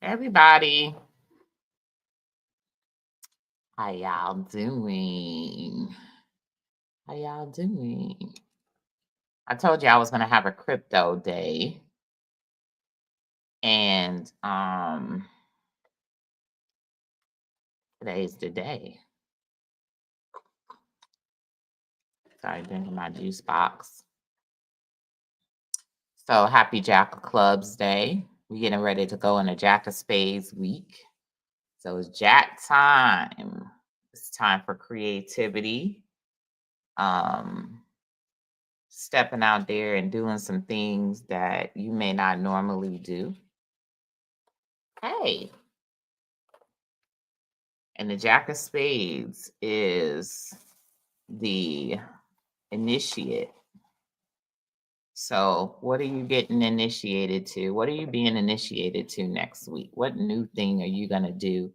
Everybody, how y'all doing? How y'all doing? I told you I was gonna have a crypto day, and today's the day. Sorry, drinking my juice box. So happy Jack of Clubs Day. We getting ready to go in a Jack of Spades week. So it's Jack time. It's time for creativity. Um, Stepping out there and doing some things that you may not normally do. Hey, and the Jack of Spades is the initiate. So, what are you getting initiated to? What are you being initiated to next week? What new thing are you going to do?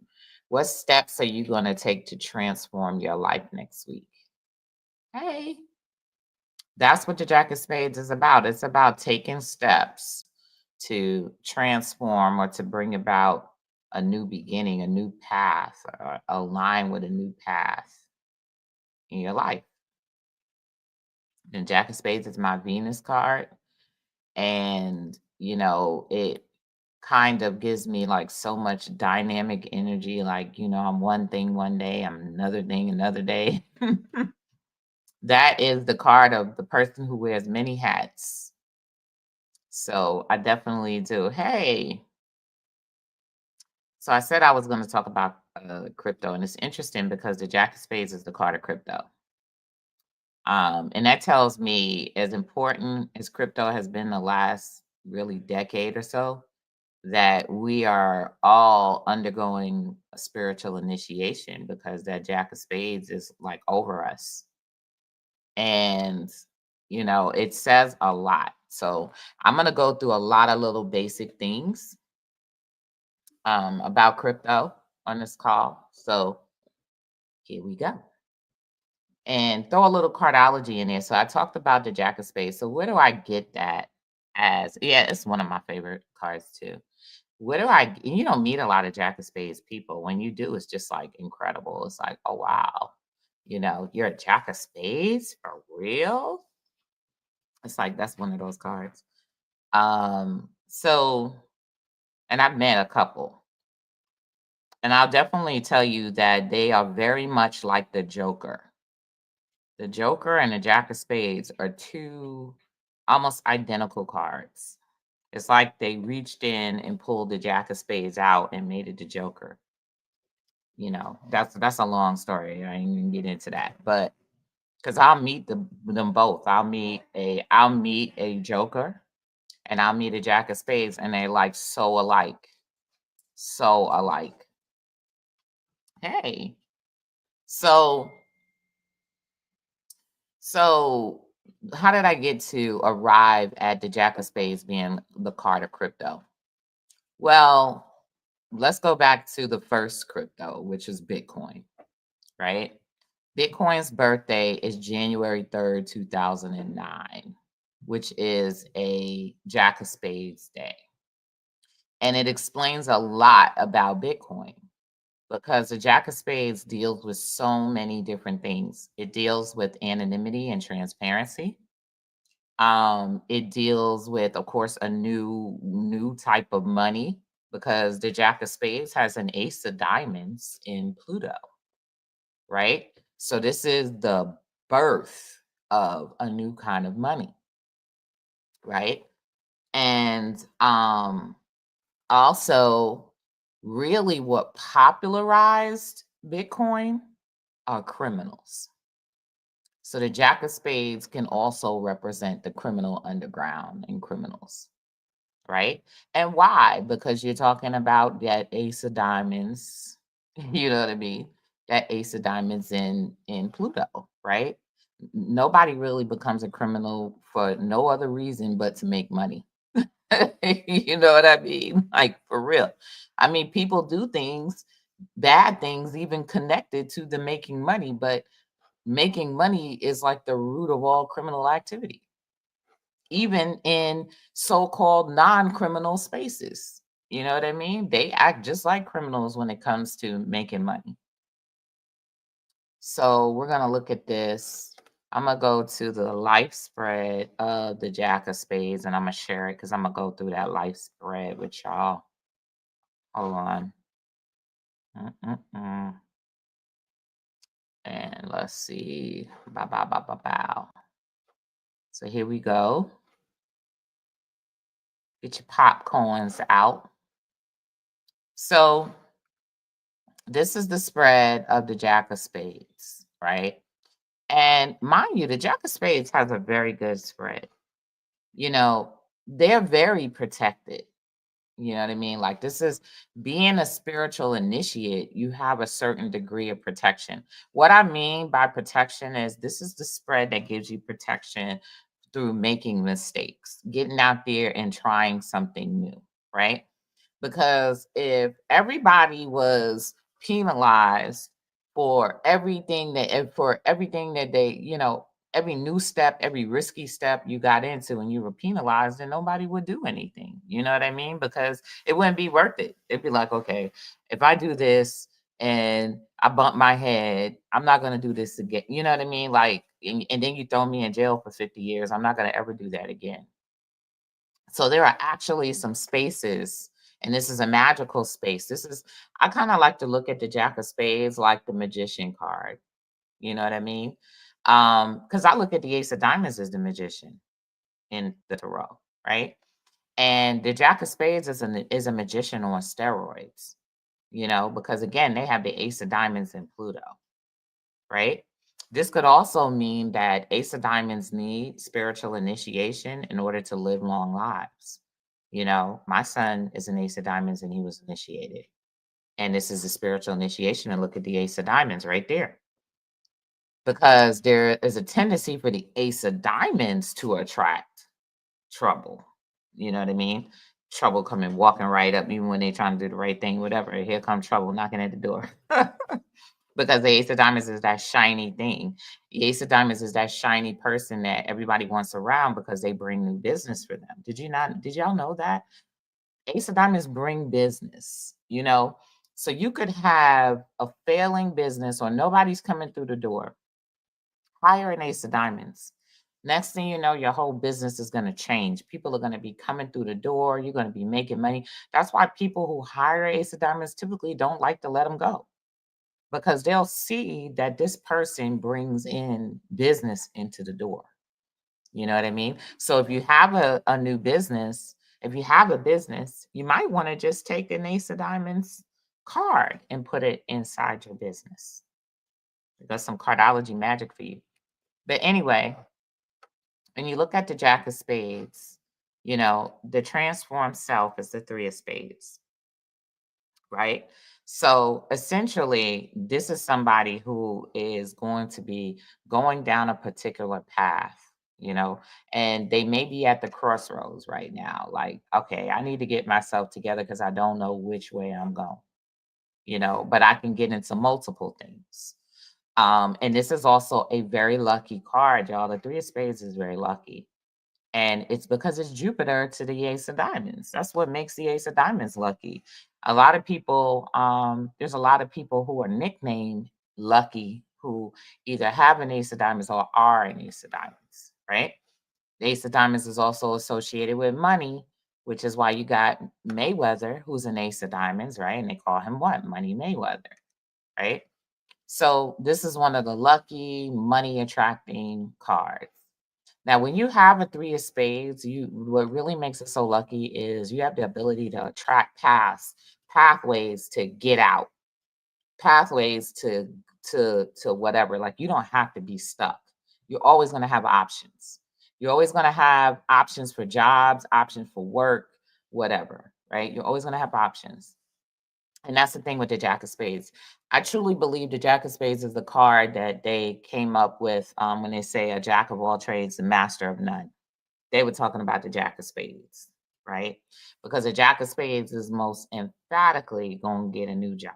What steps are you going to take to transform your life next week? Hey, that's what the Jack of Spades is about. It's about taking steps to transform or to bring about a new beginning, a new path, or align with a new path in your life. And Jack of Spades is my Venus card. And, it kind of gives me like so much dynamic energy. Like, I'm one thing one day, I'm another thing another day. That is the card of the person who wears many hats. So I definitely do. Hey, so I said I was going to talk about crypto, and it's interesting because the Jack of Spades is the card of crypto. And that tells me, as important as crypto has been the last really decade or so, that we are all undergoing a spiritual initiation because that Jack of Spades is like over us. And, it says a lot. So I'm going to go through a lot of little basic things about crypto on this call. So here we go. And throw a little cardology in there. So I talked about the Jack of Spades. So where do I get that as? Yeah, it's one of my favorite cards too. Where do I? You don't meet a lot of Jack of Spades people. When you do, it's just like incredible. It's like, oh wow, you're a Jack of Spades for real. It's like that's one of those cards. So, and I've met a couple, and I'll definitely tell you that they are very much like the Joker. The Joker and the Jack of Spades are two almost identical cards. It's like they reached in and pulled the Jack of Spades out and made it the Joker. That's a long story. I ain't even get into that. But because I'll meet them both. I'll meet a Joker and I'll meet a Jack of Spades, and they like so alike. So alike. Hey. So So, how did I get to arrive at the Jack of Spades being the card of crypto? Well, let's go back to the first crypto, which is Bitcoin, right? Bitcoin's birthday is January 3rd, 2009, which is a Jack of Spades day. And it explains a lot about Bitcoin because the Jack of Spades deals with so many different things. It deals with anonymity and transparency. It deals with, of course, a new type of money because the Jack of Spades has an ace of diamonds in Pluto, right? So this is the birth of a new kind of money, right? And also really what popularized Bitcoin are criminals. So the Jack of Spades can also represent the criminal underground and criminals, right? And why? Because you're talking about that ace of diamonds, you know what I mean? That ace of diamonds in Pluto, right? Nobody really becomes a criminal for no other reason but to make money. You know what I mean? Like for real. I mean, people do things, bad things, even connected to the making money, but making money is like the root of all criminal activity, even in so-called non-criminal spaces. You know what I mean? They act just like criminals when it comes to making money. So we're gonna look at this. I'm gonna go to the life spread of the Jack of Spades, and I'm gonna share it because I'm gonna go through that life spread with y'all. Hold on. Mm-mm-mm. And let's see. Bow, bow, bow, bow, bow. So here we go. Get your popcorns out. So this is the spread of the Jack of Spades, right? And mind you, the Jack of Spades has a very good spread. You know, they're very protected. You know what I mean? Like, this is being a spiritual initiate, you have a certain degree of protection. What I mean by protection is this is the spread that gives you protection through making mistakes, getting out there and trying something new, right? Because if everybody was penalized for everything that they, every new step, every risky step you got into and you were penalized, then nobody would do anything. You know what I mean? Because it wouldn't be worth it. It'd be like, okay, if I do this and I bump my head, I'm not gonna do this again. You know what I mean? Like, and then you throw me in jail for 50 years. I'm not gonna ever do that again. So there are actually some spaces, and this is a magical space. I kind of like to look at the Jack of Spades like the magician card. You know what I mean? Because I look at the Ace of Diamonds as the magician in the tarot, right? And the Jack of Spades is a magician on steroids, because again, they have the Ace of Diamonds and Pluto, right? This could also mean that Ace of Diamonds need spiritual initiation in order to live long lives. My son is an Ace of Diamonds and he was initiated. And this is a spiritual initiation. And look at the Ace of Diamonds right there. Because there is a tendency for the Ace of Diamonds to attract trouble. You know what I mean? Trouble coming walking right up, even when they're trying to do the right thing, whatever. Here comes trouble knocking at the door. Because the Ace of Diamonds is that shiny thing. The Ace of Diamonds is that shiny person that everybody wants around because they bring new business for them. Did y'all know that? Ace of Diamonds bring business, So you could have a failing business or nobody's coming through the door. Hire an Ace of Diamonds. Next thing you know, your whole business is going to change. People are going to be coming through the door. You're going to be making money. That's why people who hire Ace of Diamonds typically don't like to let them go because they'll see that this person brings in business into the door. You know what I mean? So if you have a new business, if you have a business, you might want to just take an Ace of Diamonds card and put it inside your business. That's some cardology magic for you. But anyway, when you look at the Jack of Spades, the transformed self is the Three of Spades, right? So essentially, this is somebody who is going to be going down a particular path, and they may be at the crossroads right now. Like, okay, I need to get myself together because I don't know which way I'm going, but I can get into multiple things. And this is also a very lucky card, y'all. The Three of Spades is very lucky. And it's because it's Jupiter to the Ace of Diamonds. That's what makes the Ace of Diamonds lucky. A lot of people, there's a lot of people who are nicknamed lucky who either have an Ace of Diamonds or are an Ace of Diamonds, right? The Ace of Diamonds is also associated with money, which is why you got Mayweather, who's an Ace of Diamonds, right? And they call him what? Money Mayweather, right? So this is one of the lucky money attracting cards. Now, when you have a Three of Spades, what really makes it so lucky is you have the ability to attract pathways to get out, pathways to whatever. Like, you don't have to be stuck. You're always going to have options. You're always going to have options for jobs, options for work, whatever, right? You're always going to have options. And that's the thing with the Jack of Spades. I truly believe the Jack of Spades is the card that they came up with when they say a jack of all trades, the master of none. They were talking about the Jack of Spades, right? Because the Jack of Spades is most emphatically going to get a new job.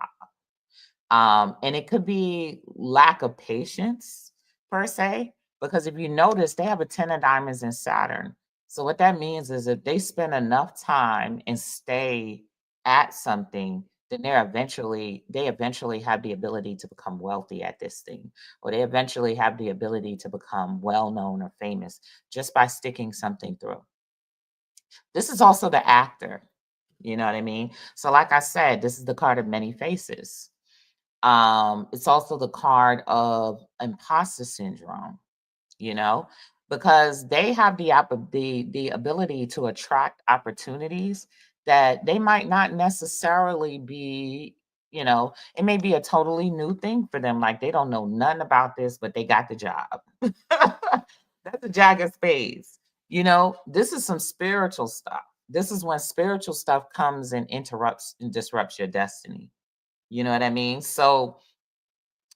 And it could be lack of patience per se, because if you notice, they have a 10 of diamonds in Saturn. So what that means is if they spend enough time and stay at something, then they eventually have the ability to become wealthy at this thing, or they eventually have the ability to become well known or famous just by sticking something through. This is also the actor. You know what I mean? So, like I said, this is the card of many faces. It's also the card of imposter syndrome, you know, because they have the ability to attract opportunities that they might not necessarily be, it may be a totally new thing for them. Like they don't know nothing about this, but they got the job. That's a jack of spades. This is some spiritual stuff. This is when spiritual stuff comes and interrupts and disrupts your destiny. You know what I mean? So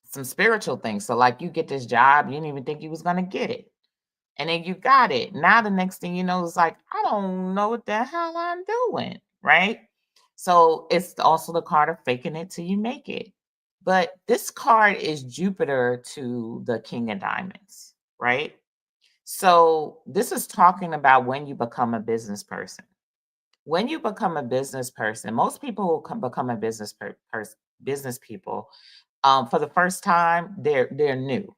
some spiritual things. So like you get this job, you didn't even think you was gonna get it. And then you got it. Now the next thing you know is like, I don't know what the hell I'm doing. Right. So it's also the card of faking it till you make it. But this card is Jupiter to the King of Diamonds, right? So this is talking about when you become a business person. When you become a business person, most people will become a business people. For the first time, they're new.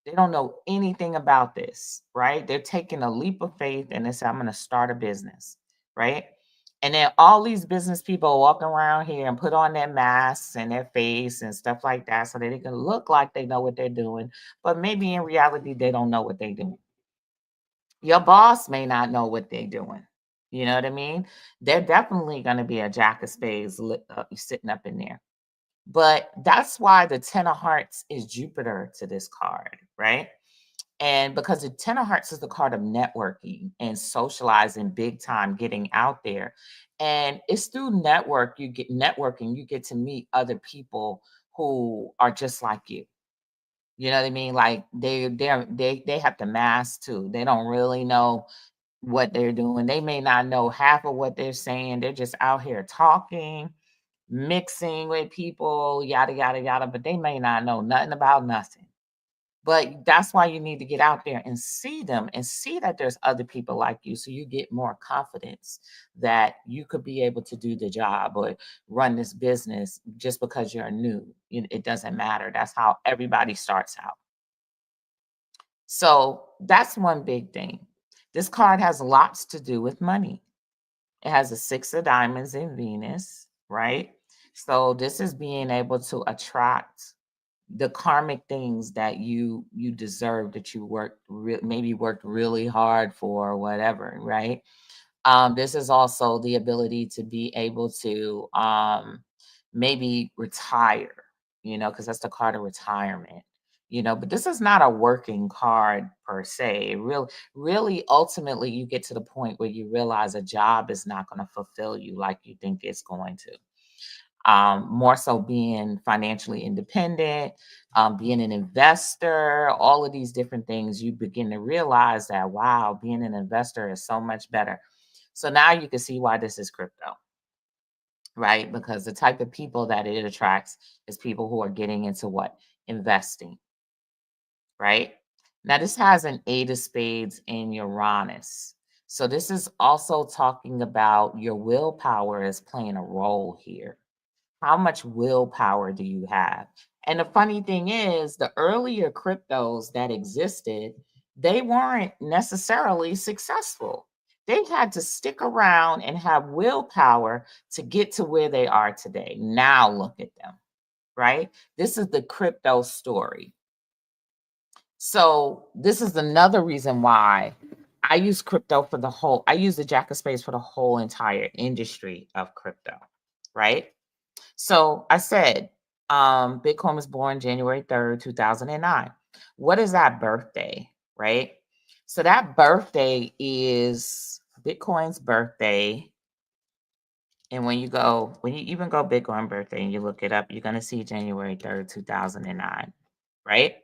They don't know anything about this, right? They're taking a leap of faith and they say, I'm going to start a business, right? And then all these business people walk around here and put on their masks and their face and stuff like that so that they can look like they know what they're doing. But maybe in reality, they don't know what they're doing. Your boss may not know what they're doing. You know what I mean? They're definitely going to be a jack of spades sitting up in there. But that's why the Ten of Hearts is Jupiter to this card, right? And because the Ten of Hearts is the card of networking and socializing big time, getting out there. And it's through networking, you get to meet other people who are just like you. You know what I mean? Like they have to mask too. They don't really know what they're doing. They may not know half of what they're saying. They're just out here talking, mixing with people, yada, yada, yada, but they may not know nothing about nothing. But that's why you need to get out there and see them and see that there's other people like you. So you get more confidence that you could be able to do the job or run this business just because you're new. It doesn't matter. That's how everybody starts out. So that's one big thing. This card has lots to do with money. It has a six of diamonds in Venus, right? So this is being able to attract the karmic things that you deserve, that you maybe worked really hard for or whatever, right? This is also the ability to be able to maybe retire, because that's the card of retirement. But this is not a working card per se. Really, ultimately, you get to the point where you realize a job is not going to fulfill you like you think it's going to. More so being financially independent, being an investor, all of these different things, you begin to realize that, wow, being an investor is so much better. So now you can see why this is crypto, right? Because the type of people that it attracts is people who are getting into what? Investing, right? Now, this has an eight of spades in Uranus. So this is also talking about your willpower is playing a role here. How much willpower do you have? And the funny thing is, the earlier cryptos that existed, they weren't necessarily successful. They had to stick around and have willpower to get to where they are today. Now look at them, right? This is the crypto story. So this is another reason why I use I use the Jack of Spades for the whole entire industry of crypto, right? So I said, Bitcoin was born January 3rd, 2009. What is that birthday, right? So that birthday is Bitcoin's birthday. And when you even go Bitcoin birthday and you look it up, you're going to see January 3rd, 2009, right?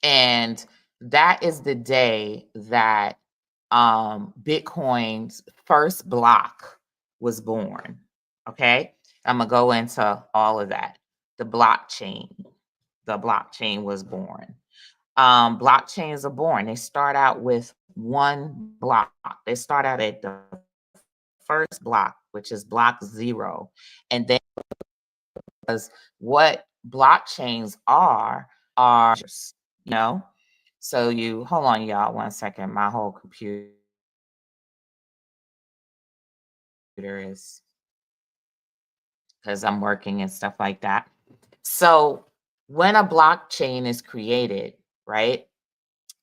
And that is the day that Bitcoin's first block was born. Okay. I'm going to go into all of that. The blockchain was born. Blockchains are born. They start out with one block. They start out at the first block which is block 0. And then because what blockchains are, you know? So you hold on, y'all, one second. My whole computer is because I'm working and stuff like that. So when a blockchain is created, right?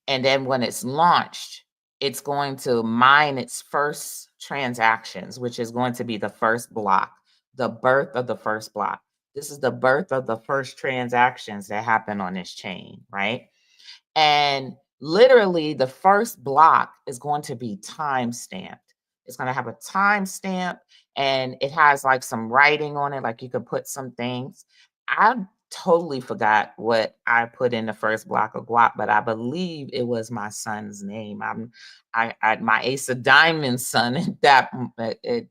And then when it's launched, it's going to mine its first transactions, which is going to be the first block, the birth of the first block. This is the birth of the first transactions that happen on this chain, right? And literally, the first block is going to be time stamped. It's going to have a timestamp and it has like some writing on it, like you could put some things. I totally forgot what I put in the first block of guap, but I believe it was my son's name. I my Ace of Diamonds son at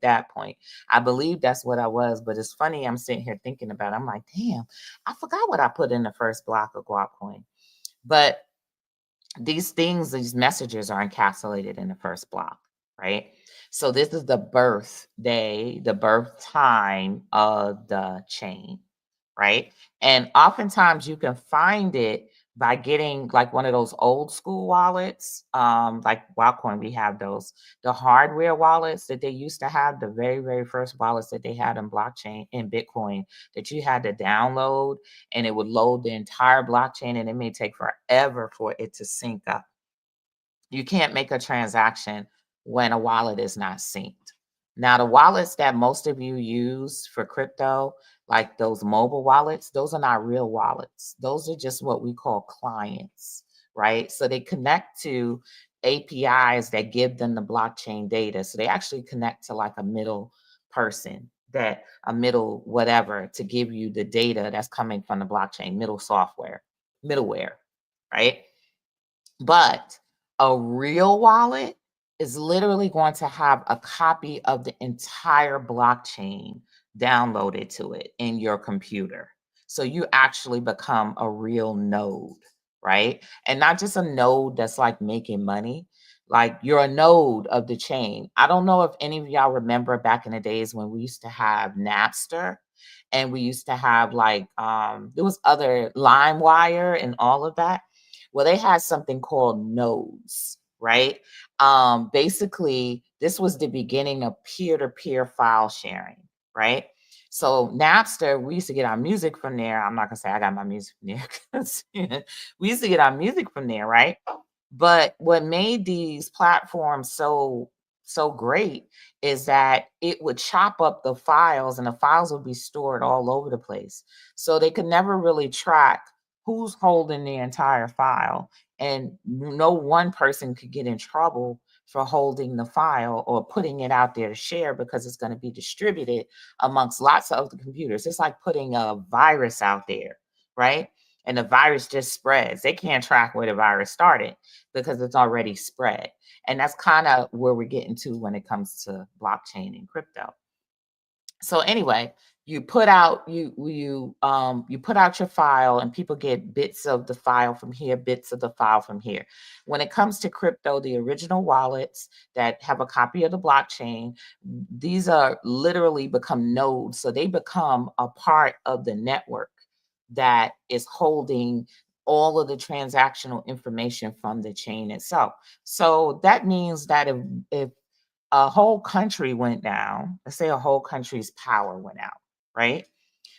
that point. I believe that's what I was, but it's funny. I'm sitting here thinking about it. I'm like, damn, I forgot what I put in the first block of guap coin. But these things, these messages are encapsulated in the first block, right? So this is the birthday, the birth time of the chain, right? And oftentimes you can find it by getting like one of those old school wallets, like Wildcoin, we have those, the hardware wallets that they used to have, the very, very first wallets that they had in blockchain, in Bitcoin, that you had to download and it would load the entire blockchain and it may take forever for it to sync up. You can't make a transaction when a wallet is not synced. Now, the wallets that most of you use for crypto, like those mobile wallets, those are not real wallets. Those are just what we call clients, right? So they connect to APIs that give them the blockchain data. So they actually connect to like a middle person, that a middle whatever, to give you the data that's coming from the blockchain, middle software, middleware, right? But a real wallet is literally going to have a copy of the entire blockchain downloaded to it in your computer. So you actually become a real node, right? And not just a node that's like making money, like you're a node of the chain. I don't know if any of y'all remember back in the days when we used to have Napster and we used to have like there was other LimeWire and all of that. Well, they had something called nodes, right? Basically, this was the beginning of peer-to-peer file sharing, right? So Napster, we used to get our music from there. I'm not gonna say I got my music from there because we used to get our music from there, right? But what made these platforms so great is that it would chop up the files and the files would be stored all over the place. So they could never really track who's holding the entire file. And no one person could get in trouble for holding the file or putting it out there to share because it's going to be distributed amongst lots of other computers. It's like putting a virus out there, right? And the virus just spreads. They can't track where the virus started because it's already spread. And that's kind of where we're getting to when it comes to blockchain and crypto. So anyway, you put out your file and people get bits of the file from here, bits of the file from here. When it comes to crypto, the original wallets that have a copy of the blockchain, these are literally become nodes. So they become a part of the network that is holding all of the transactional information from the chain itself. So that means that if a whole country went down, let's say a whole country's power went out, right?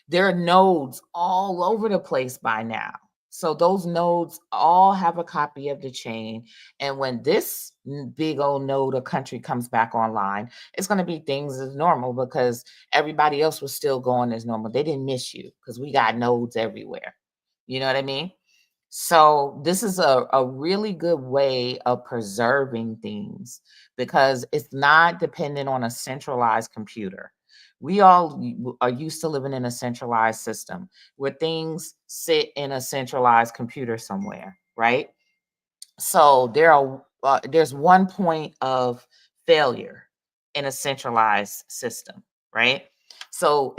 There are nodes all over the place by now. So those nodes all have a copy of the chain. And when this big old node or country comes back online, it's going to be things as normal because everybody else was still going as normal. They didn't miss you because we got nodes everywhere. You know what I mean? So this is a really good way of preserving things because it's not dependent on a centralized computer. We all are used to living in a centralized system where things sit in a centralized computer somewhere, right? So there's one point of failure in a centralized system, right? So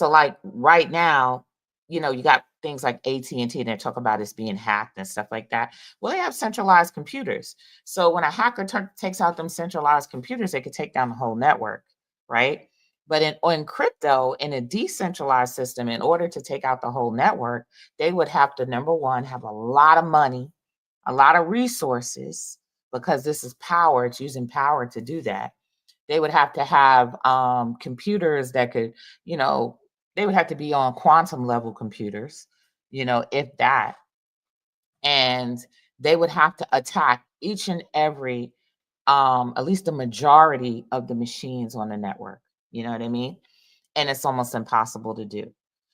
like right now, you got things like AT&T and they talk about it's being hacked and stuff like that. Well, they have centralized computers. So when a hacker takes out them centralized computers, they could take down the whole network. right? But in crypto, in a decentralized system, in order to take out the whole network, they would have to, number one, have a lot of money, a lot of resources, because this is power. It's using power to do that. They would have to have computers that could, you know, they would have to be on quantum level computers, if that. And they would have to attack each and every, at least the majority of the machines on the network. You know what I mean? And it's almost impossible to do.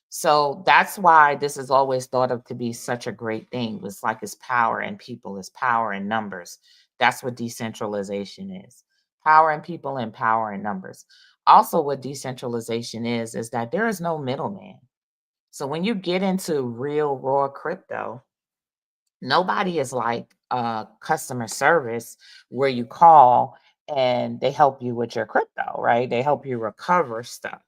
So that's why this is always thought of to be such a great thing. It's like it's power and people, it's power in numbers. That's what decentralization is. Power and people and power in numbers. Also, what decentralization is that there is no middleman. So when you get into real raw crypto, nobody is like customer service where you call and they help you with your crypto, right? They help you recover stuff.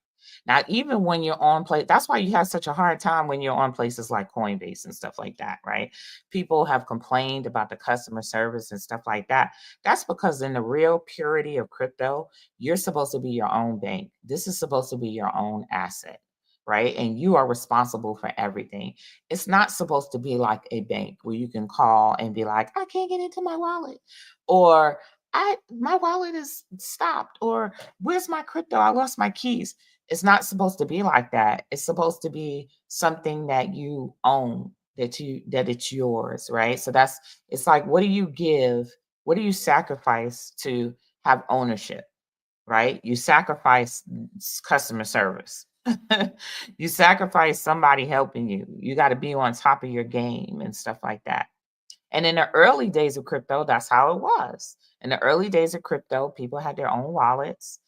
Now, even when you're on place, that's why you have such a hard time when you're on places like Coinbase and stuff like that, right? People have complained about the customer service and stuff like that. That's because in the real purity of crypto, you're supposed to be your own bank. This is supposed to be your own asset, right? And you are responsible for everything. It's not supposed to be like a bank where you can call and be like, I can't get into my wallet, or my wallet is stopped, or where's my crypto? I lost my keys. It's not supposed to be like that. It's supposed to be something that you own, that it's yours, right? So that's, it's like, what do you give? What do you sacrifice to have ownership? Right? You sacrifice customer service. You sacrifice somebody helping you. You got to be on top of your game and stuff like that. And in the early days of crypto, that's how it was. In the early days of crypto, people had their own wallets.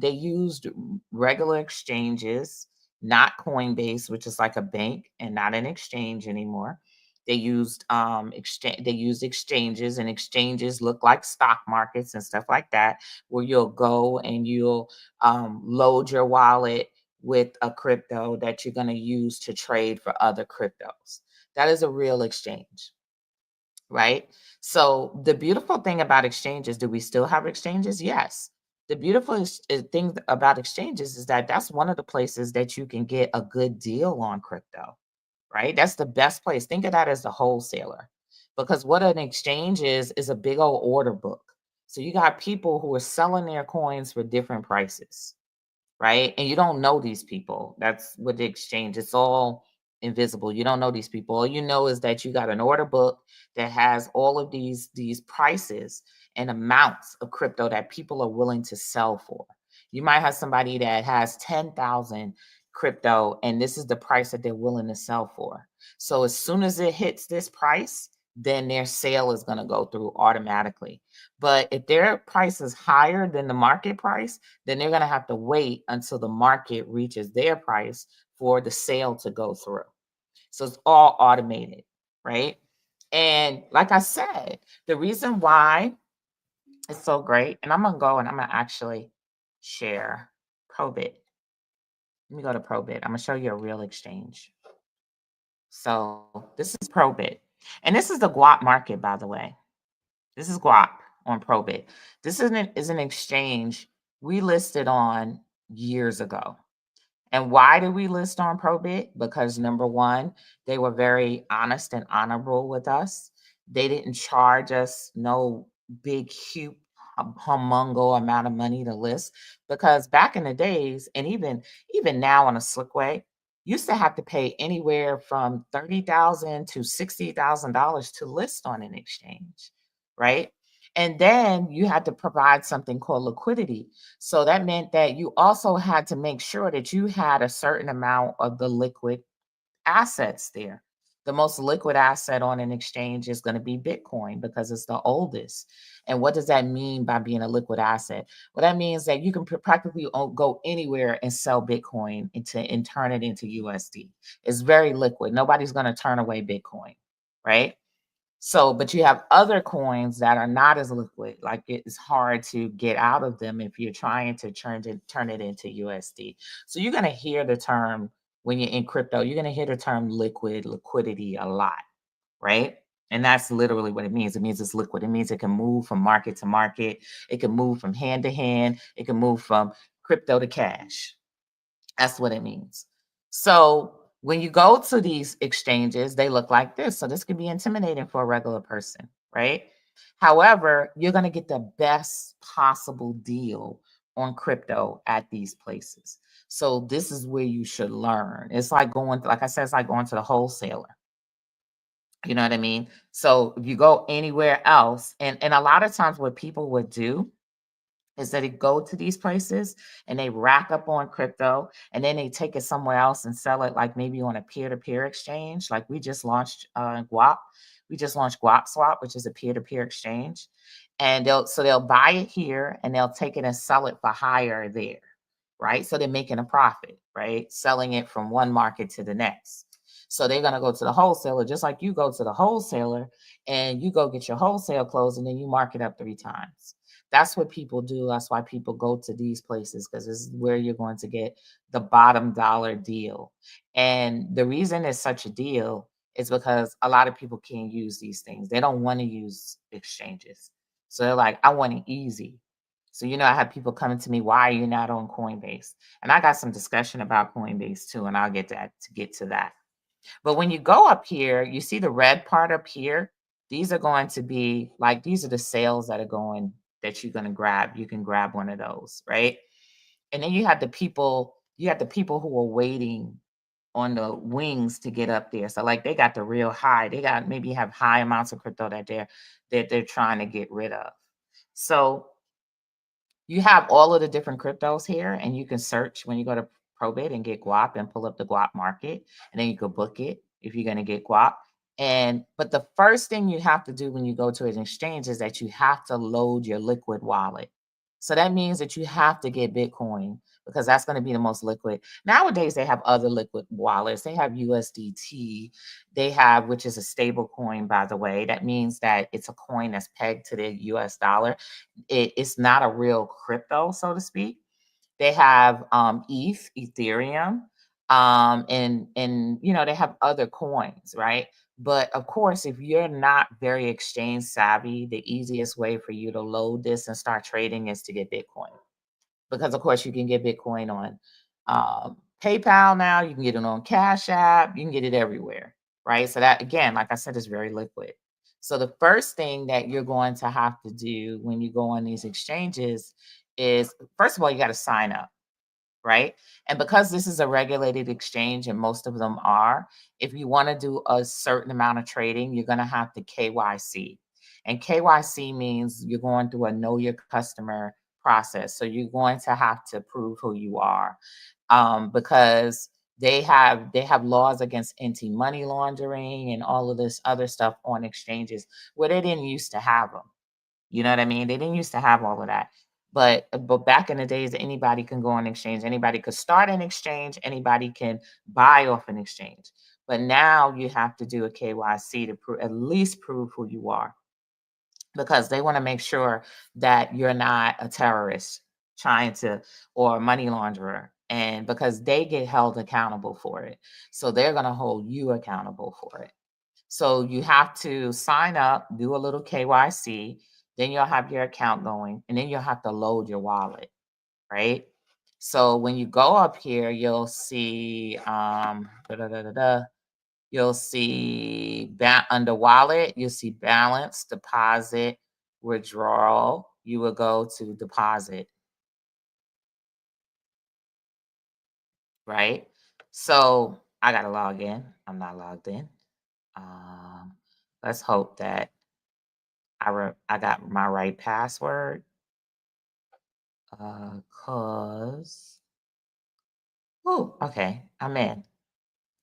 They used regular exchanges, not Coinbase, which is like a bank and not an exchange anymore. They used exchanges, and exchanges look like stock markets and stuff like that, where you'll go and you'll load your wallet with a crypto that you're going to use to trade for other cryptos. That is a real exchange, right? So the beautiful thing about exchanges, do we still have exchanges? Yes. The beautiful thing about exchanges is that that's one of the places that you can get a good deal on crypto, right? That's the best place. Think of that as the wholesaler, because what an exchange is a big old order book. So you got people who are selling their coins for different prices, right? And you don't know these people. That's what the exchange, it's all invisible. You don't know these people. All you know is that you got an order book that has all of these prices and amounts of crypto that people are willing to sell for. You might have somebody that has 10,000 crypto, and this is the price that they're willing to sell for. So as soon as it hits this price, then their sale is going to go through automatically. But if their price is higher than the market price, then they're going to have to wait until the market reaches their price for the sale to go through. So it's all automated, right? And like I said, the reason why it's so great, and I'm going to go and I'm going to actually share Probit. Let me go to Probit. I'm going to show you a real exchange. So this is Probit. And this is the guap market, by the way. This is guap on Probit. This is an exchange we listed on years ago. And why did we list on Probit? Because number one, they were very honest and honorable with us. They didn't charge us no big, huge, humongo amount of money to list. Because back in the days, and even now on a slick way, used to have to pay anywhere from $30,000 to $60,000 to list on an exchange, right? And then you had to provide something called liquidity. So that meant that you also had to make sure that you had a certain amount of the liquid assets there. The most liquid asset on an exchange is going to be Bitcoin because it's the oldest. And what does that mean by being a liquid asset? Well, that means that you can practically go anywhere and sell Bitcoin and turn it into USD. It's very liquid. Nobody's going to turn away Bitcoin, right? So, but you have other coins that are not as liquid. Like it's hard to get out of them if you're trying to turn it into USD. So you're going to hear the term when you're in crypto, you're going to hear the term liquidity a lot, right? And that's literally what it means. It means it's liquid. It means it can move from market to market. It can move from hand to hand. It can move from crypto to cash. That's what it means. So when you go to these exchanges, they look like this. So this can be intimidating for a regular person, right? However, you're going to get the best possible deal on crypto at these places. So this is where you should learn. It's like going, like I said, it's like going to the wholesaler. You know what I mean? So if you go anywhere else, and a lot of times what people would do is that they go to these places and they rack up on crypto and then they take it somewhere else and sell it, like maybe on a peer-to-peer exchange. Like we just launched Guap. We just launched Guap Swap, which is a peer-to-peer exchange. And they'll buy it here and they'll take it and sell it for higher there, right? So they're making a profit, right? Selling it from one market to the next. So they're gonna go to the wholesaler, just like you go to the wholesaler and you go get your wholesale closed and then you mark it up 3 times. That's what people do. That's why people go to these places, because this is where you're going to get the bottom dollar deal. And the reason it's such a deal is because a lot of people can't use these things. They don't want to use exchanges. So they're like, I want it easy. So, I have people coming to me, why are you not on Coinbase? And I got some discussion about Coinbase too, and I'll get to that. But when you go up here, you see the red part up here. These are going to be like, these are the sales that are going, that you're going to grab. You can grab one of those, right? And then you have the people who are waiting on the wings to get up there. So like they got the real high. They got maybe have high amounts of crypto that they're trying to get rid of. So you have all of the different cryptos here, and you can search when you go to Probit and get Guap and pull up the Guap market, and then you could book it if you're going to get Guap. But the first thing you have to do when you go to an exchange is that you have to load your liquid wallet. So that means that you have to get Bitcoin because that's going to be the most liquid. Nowadays, they have other liquid wallets. They have USDT. They have, which is a stable coin, by the way. That means that it's a coin that's pegged to the US dollar. It's not a real crypto, so to speak. They have Ethereum, and they have other coins, right? But of course, if you're not very exchange savvy, the easiest way for you to load this and start trading is to get Bitcoin, because of course you can get Bitcoin on PayPal now. You can get it on Cash App. You can get it everywhere, right? So that, again, like I said, is very liquid. So the first thing that you're going to have to do when you go on these exchanges is, first of all, you got to sign up, right? And because this is a regulated exchange, and most of them are, if you want to do a certain amount of trading, you're going to have to KYC. And KYC means you're going through a know your customer process. So you're going to have to prove who you are, because they have laws against anti-money laundering and all of this other stuff on exchanges where they didn't used to have them. You know what I mean? They didn't used to have all of that. But back in the days, anybody can go on exchange, anybody could start an exchange, anybody can buy off an exchange. But now you have to do a KYC to at least prove who you are, because they want to make sure that you're not a terrorist trying to, or a money launderer, and because they get held accountable for it. So they're going to hold you accountable for it. So you have to sign up, do a little KYC, then you'll have your account going, and then you'll have to load your wallet, right? So when you go up here, you'll see you'll see under wallet, you'll see balance, deposit, withdrawal. You will go to deposit, right? So I gotta log in. I'm not logged in. Um, let's hope that I got my right password. Cause oh, okay, I'm in.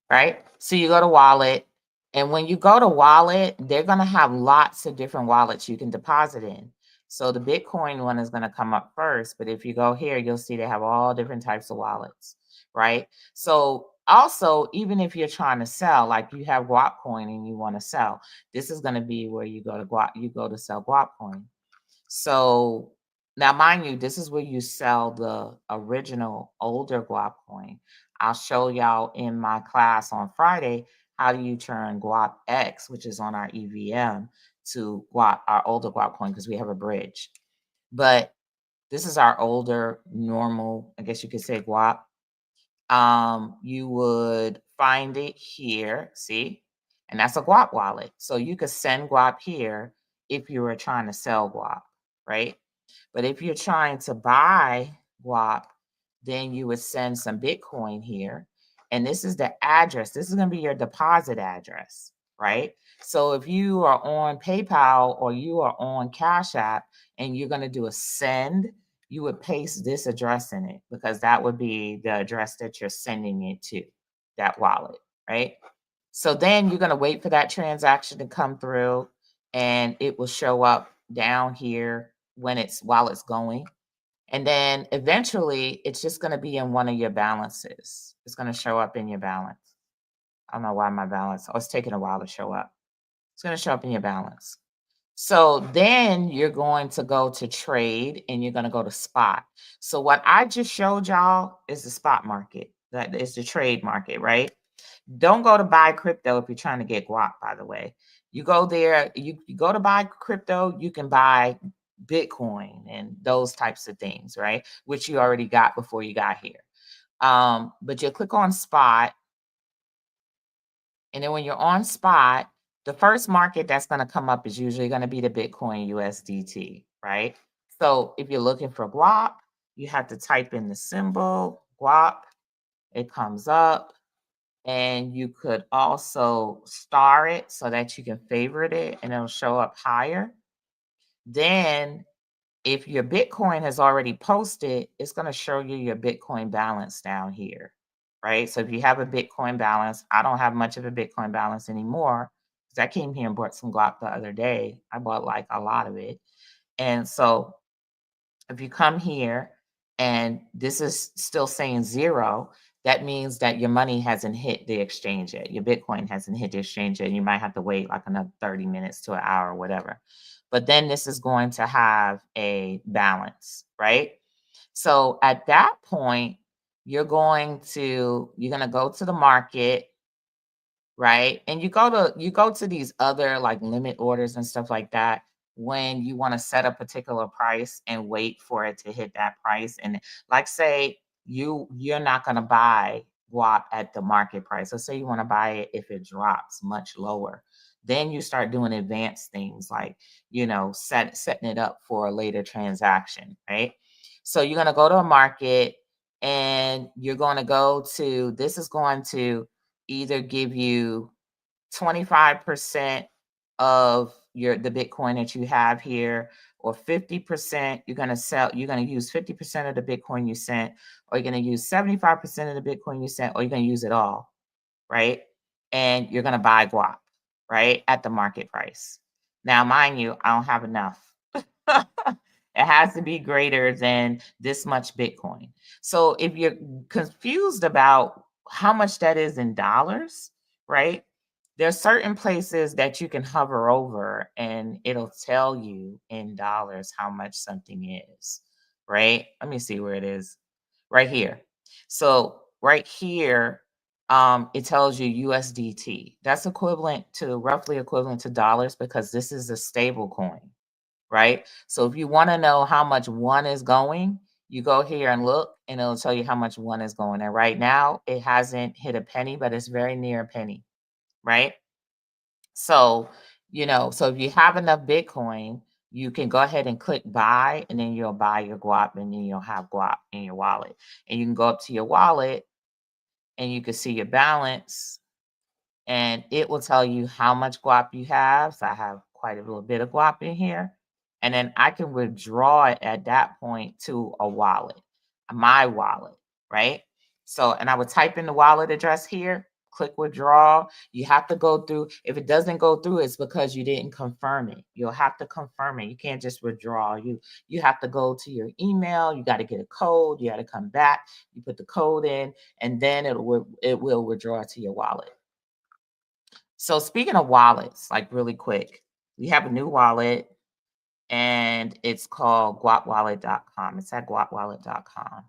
Right? So you go to wallet, and when you go to wallet, they're gonna have lots of different wallets you can deposit in. So the Bitcoin one is gonna come up first, but if you go here, you'll see they have all different types of wallets, right? So also, even if you're trying to sell, like you have Guap coin and you want to sell, this is gonna be where you go to Guap, you go to sell Guap coin. So now, mind you, this is where you sell the original older Guap coin. I'll show y'all in my class on Friday how do you turn guap X, which is on our EVM, to guap, our older guap coin, because we have a bridge. But this is our older normal, I guess you could say, guap. You would find it here, see? And that's a guap wallet. So you could send guap here if you were trying to sell guap, right? But if you're trying to buy guap, then you would send some Bitcoin here. And this is the address. This is going to be your deposit address, right? So if you are on PayPal or you are on Cash App and you're going to do a send, you would paste this address in it because that would be the address that you're sending it to, that wallet, right? So then you're going to wait for that transaction to come through and it will show up down here while it's going. And then eventually it's just going to be in one of your balances. It's going to show up in your balance. I don't know why my balance, it's taking a while to show up. It's going to show up in your balance. So then you're going to go to trade and you're going to go to spot. So what I just showed y'all is the spot market. That is the trade market, right? Don't go to buy crypto if you're trying to get guap, by the way. You go there, you go to buy crypto, you can buy Bitcoin and those types of things, right? Which you already got before you got here. But you'll click on spot. And then when you're on spot, the first market that's going to come up is usually going to be the Bitcoin USDT, right? So if you're looking for guap, you have to type in the symbol guap. It comes up. And you could also star it so that you can favorite it and it'll show up higher. Then if your Bitcoin has already posted, it's going to show you your Bitcoin balance down here, right? So if you have a Bitcoin balance, I don't have much of a Bitcoin balance anymore because I came here and bought some guap the other day. I bought like a lot of it. And so if you come here and this is still saying 0, that means that your money hasn't hit the exchange yet. Your Bitcoin hasn't hit the exchange yet. You might have to wait like another 30 minutes to an hour or whatever. But then this is going to have a balance, right? So at that point, you're going to go to the market, right? And you go to these other like limit orders and stuff like that when you want to set a particular price and wait for it to hit that price. And like say you're not going to buy guap at the market price. Let's say you want to buy it if it drops much lower. Then you start doing advanced things like, setting it up for a later transaction, right? So you're going to go to a market and you're going to go to, this is going to either give you 25% of the Bitcoin that you have here, or 50%. You're going to use 50% of the Bitcoin you sent, or you're going to use 75% of the Bitcoin you sent, or you're going to use it all, right? And you're going to buy guap, right? At the market price. Now, mind you, I don't have enough. It has to be greater than this much Bitcoin. So if you're confused about how much that is in dollars, right? There's certain places that you can hover over and it'll tell you in dollars how much something is, right? Let me see where it is. Right here. So right here, it tells you USDT. That's roughly equivalent to dollars because this is a stable coin, right? So if you want to know how much one is going, you go here and look and it'll tell you how much one is going. And right now it hasn't hit a penny, but it's very near a penny, right? So, so if you have enough Bitcoin, you can go ahead and click buy, and then you'll buy your guap, and then you'll have guap in your wallet. And you can go up to your wallet and you can see your balance, and it will tell you how much guap you have. So I have quite a little bit of guap in here. And then I can withdraw it at that point to a wallet, my wallet, right? So, and I would type in the wallet address here, click withdraw. You have to go through. If it doesn't go through, it's because you didn't confirm it. You'll have to confirm it. You can't just withdraw. You have to go to your email. You got to get a code. You got to come back. You put the code in, and then it will withdraw to your wallet. So speaking of wallets, like really quick, we have a new wallet and it's called guapwallet.com. It's at guapwallet.com,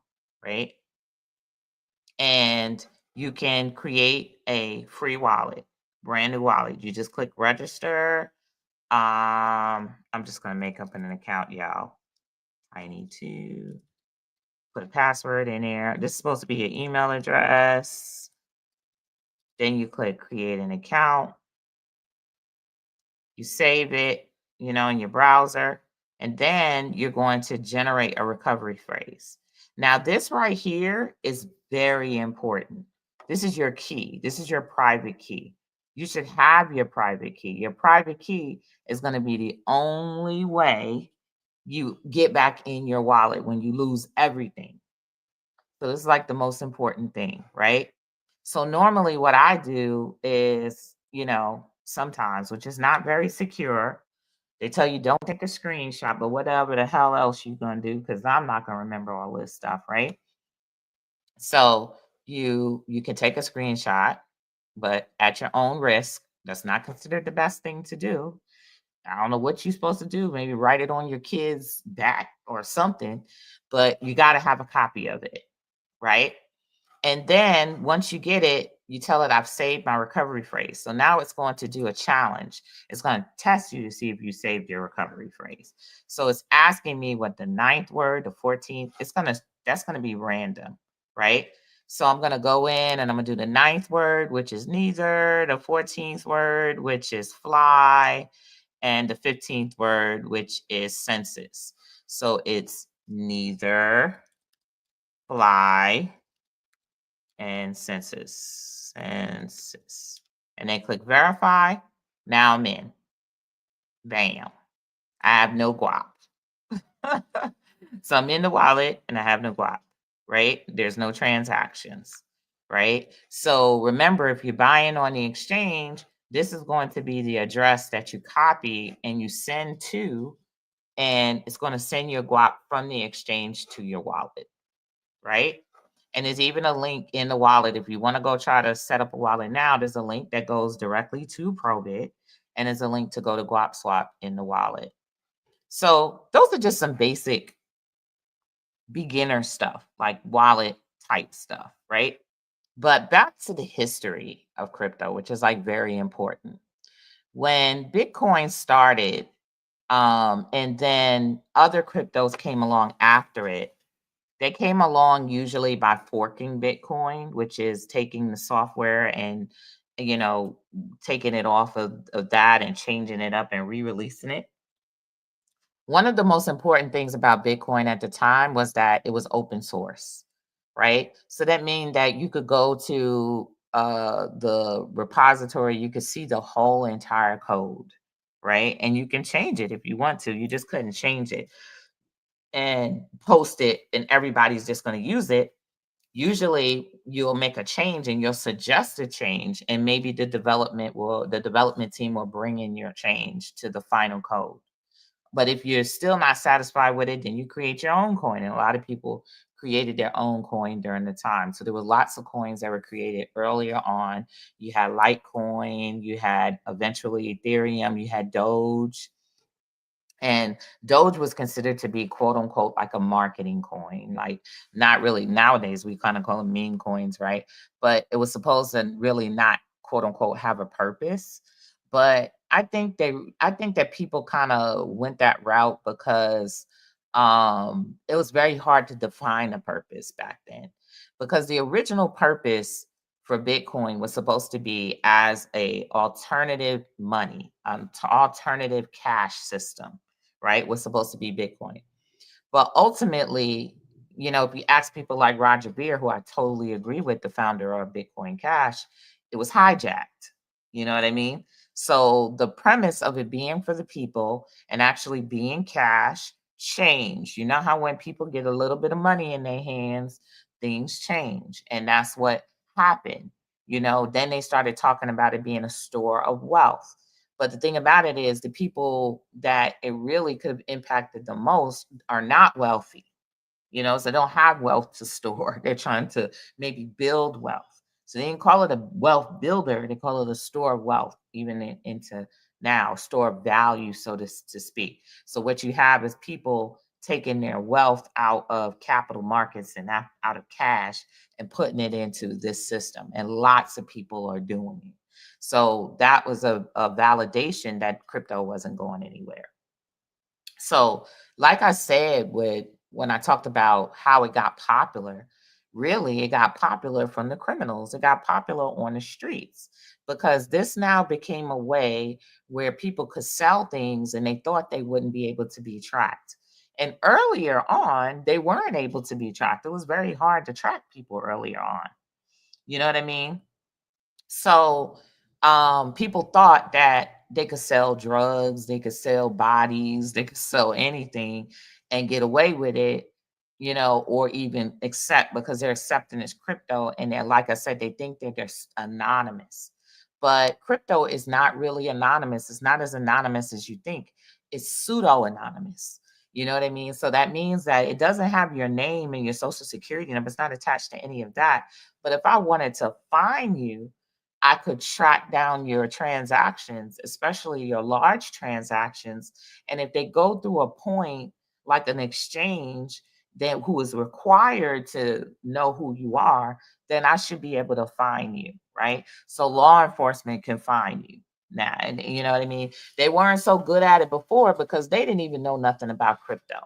right? And you can create a free wallet. brand new wallet. You just click register. I'm just gonna make up an account, y'all. I need to put a password in there. This is supposed to be your email address. Then you click create an account. You save it, in your browser, and then you're going to generate a recovery phrase. Now, this right here is very important. This is your key. This is your private key. You should have your private key. Your private key is going to be the only way you get back in your wallet when you lose everything. So this is like the most important thing, right? So normally what I do is, sometimes, which is not very secure, they tell you don't take a screenshot, but whatever the hell else you're gonna do, because I'm not gonna remember all this stuff, right? So you can take a screenshot, but at your own risk. That's not considered the best thing to do. I don't know what you're supposed to do. Maybe write it on your kid's back or something, but you got to have a copy of it, right? And then once you get it, you tell it, I've saved my recovery phrase. So now it's going to do a challenge. It's going to test you to see if you saved your recovery phrase. So it's asking me what the 9th word, the 14th, that's going to be random, right? So I'm going to go in and I'm going to do the 9th word, which is neither, the 14th word, which is fly, and the 15th word, which is census. So it's neither, fly, and census. And then click verify. Now I'm in. Bam. I have no guap. So I'm in the wallet and I have no guap, right? There's no transactions, right? So remember, if you're buying on the exchange, this is going to be the address that you copy and you send to, and it's going to send your guap from the exchange to your wallet, right? And there's even a link in the wallet. If you want to go try to set up a wallet now, there's a link that goes directly to Probit, and there's a link to go to Guap Swap in the wallet. So those are just some basic beginner stuff, like wallet type stuff, right? But back to the history of crypto, which is like very important. When Bitcoin started, and then other cryptos came along after it, they came along usually by forking Bitcoin, which is taking the software and, you know, taking it off of that and changing it up and re-releasing it. One of the most important things about Bitcoin at the time was that it was open source, right? So that means that you could go to the repository, you could see the whole entire code, right? And you can change it if you want to. You just couldn't change it and post it, and everybody's just going to use it. Usually you'll make a change and you'll suggest a change, and maybe the development team will bring in your change to the final code. But if you're still not satisfied with it, then you create your own coin. And a lot of people created their own coin during the time. So there were lots of coins that were created earlier on. You had Litecoin, you had eventually Ethereum, you had Doge. And Doge was considered to be quote unquote like a marketing coin. Like, not really. Nowadays we kind of call them meme coins, right? But it was supposed to really not quote unquote have a purpose. But I think that people kind of went that route because it was very hard to define a purpose back then. Because the original purpose for Bitcoin was supposed to be as a alternative money, alternative cash system, right? Was supposed to be Bitcoin. But ultimately, if you ask people like Roger Ver, who I totally agree with, the founder of Bitcoin Cash, it was hijacked. You know what I mean? So the premise of it being for the people and actually being cash changed. You know how when people get a little bit of money in their hands, things change. And that's what happened. Then they started talking about it being a store of wealth. But the thing about it is the people that it really could have impacted the most are not wealthy, so they don't have wealth to store. They're trying to maybe build wealth. So they didn't call it a wealth builder, they call it a store of wealth, even into now, store of value, so to speak. So what you have is people taking their wealth out of capital markets and out of cash and putting it into this system. And lots of people are doing it. So that was a validation that crypto wasn't going anywhere. So, like I said, with when I talked about how it got popular, really it got popular from the criminals. It got popular on the streets because this now became a way where people could sell things and they thought they wouldn't be able to be tracked. And earlier on, they weren't able to be tracked. It was very hard to track people earlier on. You know what I mean? So, people thought that they could sell drugs, they could sell bodies, they could sell anything and get away with it, or even accept because they're accepting this crypto. And they're, like I said, they think that they're anonymous. But crypto is not really anonymous. It's not as anonymous as you think. It's pseudo anonymous. You know what I mean? So that means that it doesn't have your name and your social security number. It's not attached to any of that. But if I wanted to find you, I could track down your transactions, especially your large transactions. And if they go through a point like an exchange, then who is required to know who you are, then I should be able to find you, right? So law enforcement can find you now. And you know what I mean? They weren't so good at it before because they didn't even know nothing about crypto.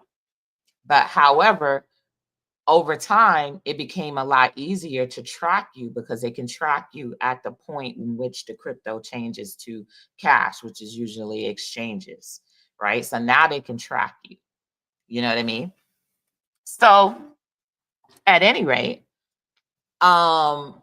But however, over time, it became a lot easier to track you because they can track you at the point in which the crypto changes to cash, which is usually exchanges, right? So now they can track you. You know what I mean? So at any rate,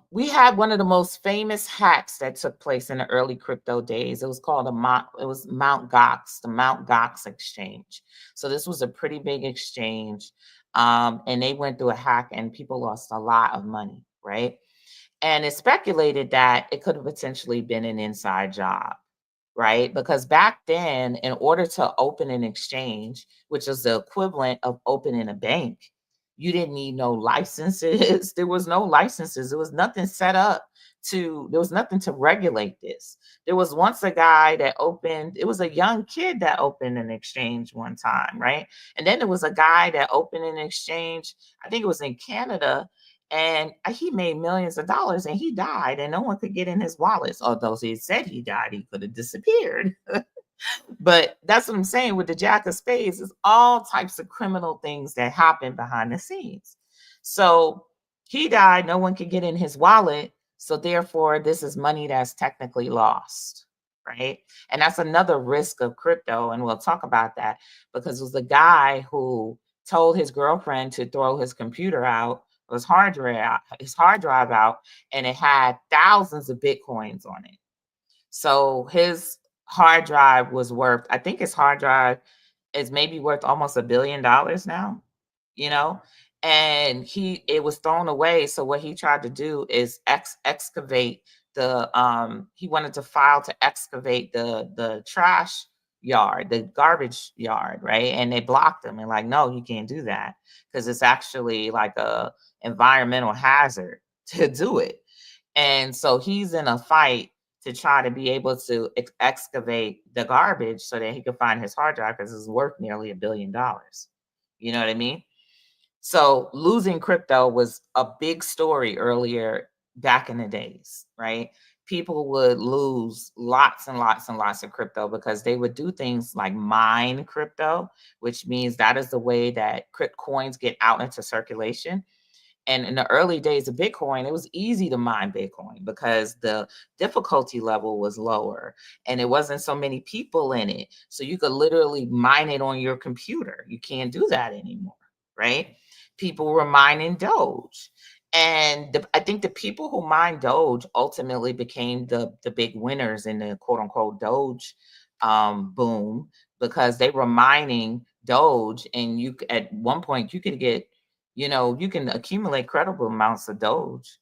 we had one of the most famous hacks that took place in the early crypto days. It was called it was Mount Gox, the Mount Gox exchange. So this was a pretty big exchange. And they went through a hack and people lost a lot of money, right? And it's speculated that it could have potentially been an inside job, right? Because back then, in order to open an exchange, which is the equivalent of opening a bank, you didn't need no licenses. There was no licenses. There was nothing set up there was nothing to regulate this. There was once a guy that opened, it was a young kid that opened an exchange one time, right? And then there was a guy that opened an exchange, I think it was in Canada, and he made millions of dollars and he died and no one could get in his wallets. Although he said he died, he could have disappeared. But that's what I'm saying with the Jack of Spades, is all types of criminal things that happen behind the scenes. So he died, no one could get in his wallet. So therefore, this is money that's technically lost, right? And that's another risk of crypto. And we'll talk about that because it was the guy who told his girlfriend to throw his computer out, his hard drive out, and it had thousands of bitcoins on it. So his hard drive was worth, I think his hard drive is maybe worth almost $1 billion now, you know, and it was thrown away. So what he tried to do is excavate he wanted to file to excavate the trash yard, the garbage yard, right? And they blocked him and like, no, you can't do that because it's actually like a environmental hazard to do it. And so he's in a fight to try to be able to excavate the garbage so that he could find his hard drive because it's worth nearly $1 billion. You know what I mean? So losing crypto was a big story earlier back in the days, right? People would lose lots and lots and lots of crypto because they would do things like mine crypto, which means that is the way that coins get out into circulation. And in the early days of Bitcoin, it was easy to mine Bitcoin because the difficulty level was lower and it wasn't so many people in it. So you could literally mine it on your computer. You can't do that anymore, right? People were mining Doge. And I think the people who mined Doge ultimately became the big winners in the quote unquote Doge boom because they were mining Doge. And at one point, you could get, you can accumulate credible amounts of Doge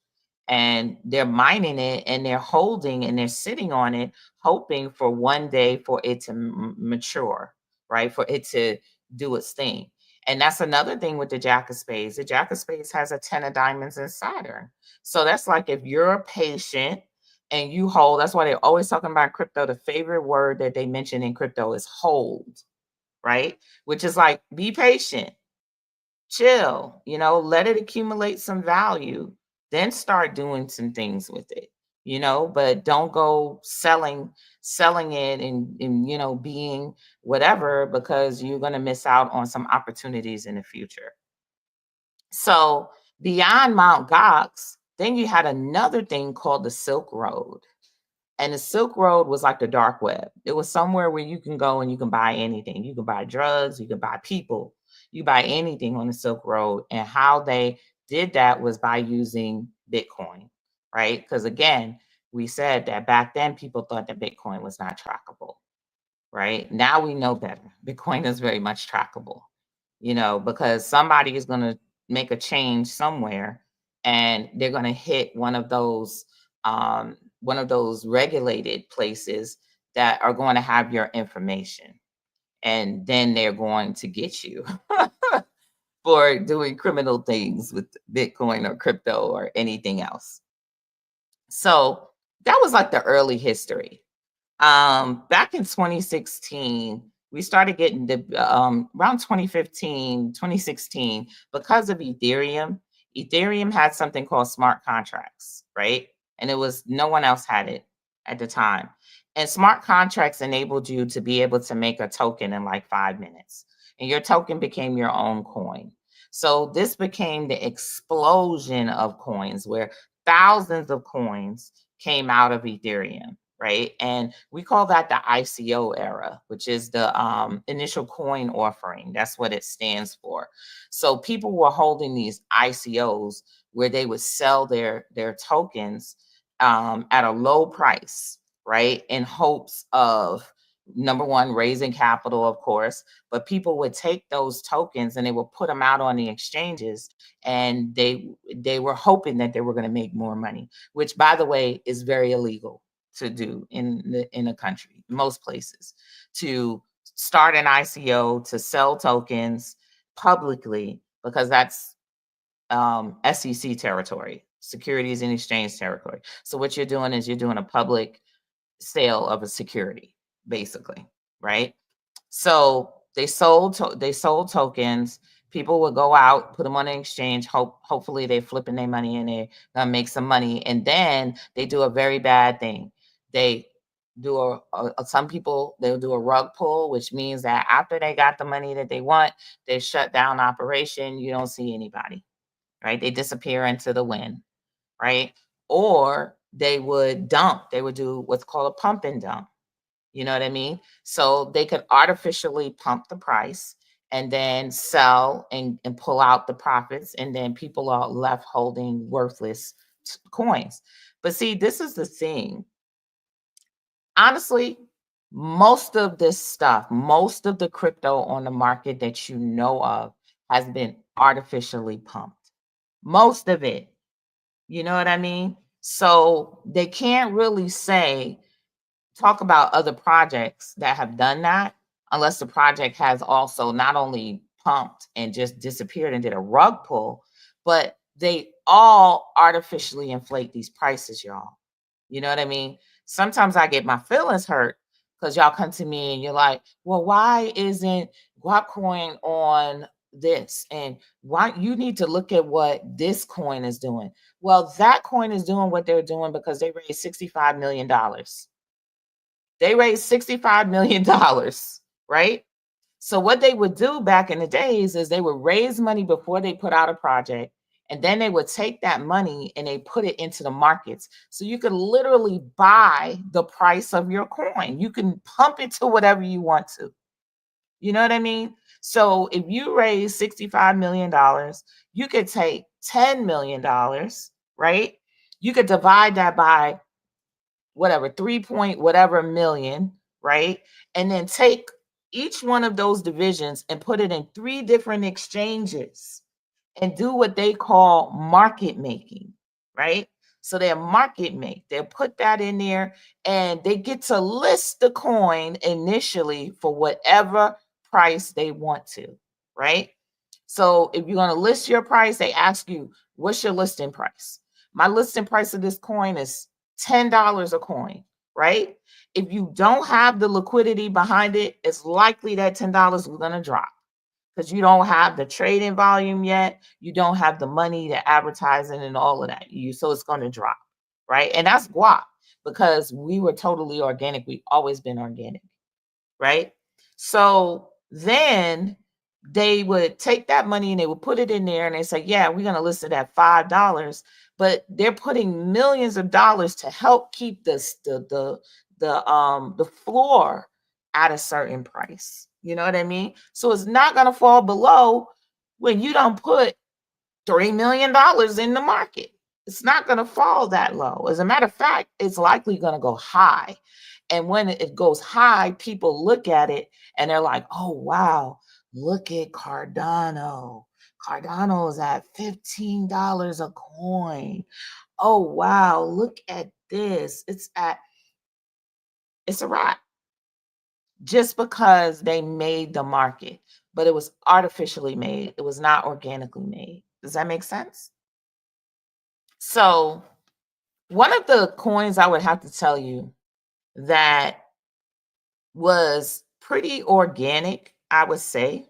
and they're mining it and they're holding and they're sitting on it, hoping for one day for it to mature, right? For it to do its thing. And that's another thing with the Jack of Spades. The Jack of Spades has a 10 of diamonds in Saturn. So that's like if you're patient and you hold, that's why they're always talking about crypto. The favorite word that they mention in crypto is hold, right? Which is like be patient, chill, let it accumulate some value, then start doing some things with it. but don't go selling it and being whatever, because you're going to miss out on some opportunities in the future. So beyond Mount Gox, then you had another thing called the Silk Road. And the Silk Road was like the dark web. It was somewhere where you can go and you can buy anything. You can buy drugs, you can buy people, you buy anything on the Silk Road. And how they did that was by using Bitcoin, right? Because again, we said that back then people thought that Bitcoin was not trackable, right? Now we know better. Bitcoin is very much trackable, because somebody is going to make a change somewhere, and they're going to hit one of those regulated places that are going to have your information, and then they're going to get you for doing criminal things with Bitcoin or crypto or anything else. So that was like the early history. Back in 2016, we started getting the around 2015, 2016, because of Ethereum. Ethereum had something called smart contracts, right? And it was no one else had it at the time. And smart contracts enabled you to be able to make a token in like 5 minutes. And your token became your own coin. So this became the explosion of coins, where thousands of coins came out of Ethereum, right? And we call that the ICO era, which is the initial coin offering. That's what it stands for. So people were holding these ICOs where they would sell their tokens at a low price, right? In hopes of, number one, raising capital, of course, but people would take those tokens and they would put them out on the exchanges, and they were hoping that they were going to make more money, which, by the way, is very illegal to do in a country, most places, to start an ICO, to sell tokens publicly, because that's SEC territory, Securities and Exchange territory. So what you're doing is you're doing a public sale of a security, basically, right? So they sold tokens. People would go out, put them on an exchange. Hopefully they're flipping their money and they're gonna make some money. And then they do a very bad thing. They do some people, they'll do a rug pull, which means that after they got the money that they want, they shut down operation. You don't see anybody, right? They disappear into the wind, right? Or they would dump. They would do what's called a pump and dump. You know what I mean? So they could artificially pump the price and then sell and pull out the profits. And then people are left holding worthless coins. But see, this is the thing. Honestly, most of this stuff, most of the crypto on the market that you know of has been artificially pumped. Most of it. You know what I mean? So they can't really talk about other projects that have done that, unless the project has also not only pumped and just disappeared and did a rug pull, but they all artificially inflate these prices, y'all. You know what I mean? Sometimes I get my feelings hurt because y'all come to me and you're like, well, why isn't Guapcoin on this? And why you need to look at what this coin is doing. Well, that coin is doing what they're doing because they raised $65 million. They raised $65 million, right? So what they would do back in the days is they would raise money before they put out a project, and then they would take that money and they put it into the markets. So you could literally buy the price of your coin. You can pump it to whatever you want to. You know what I mean? So if you raise $65 million, you could take $10 million, right? You could divide that by whatever, 3 point whatever million, right? And then take each one of those divisions and put it in 3 different exchanges and do what they call market making, right? So they'll market make, they'll put that in there and they get to list the coin initially for whatever price they want to, right? So if you're going to list your price, they ask you, what's your listing price? My listing price of this coin is $10 a coin, right? If you don't have the liquidity behind it, it's likely that $10 is going to drop because you don't have the trading volume yet. You don't have the money, the advertising, and all of that. So it's going to drop. right? And that's guap because we were totally organic. We've always been organic, right? So then they would take that money and they would put it in there and they say, yeah, we're going to list it at $5, but they're putting millions of dollars to help keep the floor at a certain price. You know what I mean? So it's not going to fall below when you don't put $3 million in the market. It's not going to fall that low. As a matter of fact, it's likely going to go high. And when it goes high, people look at it and they're like, oh, wow, look at Cardano. Cardano is at $15 a coin. Oh, wow, look at this. It's a wrap. Just because they made the market, but it was artificially made. It was not organically made. Does that make sense? So one of the coins I would have to tell you that was pretty organic, I would say,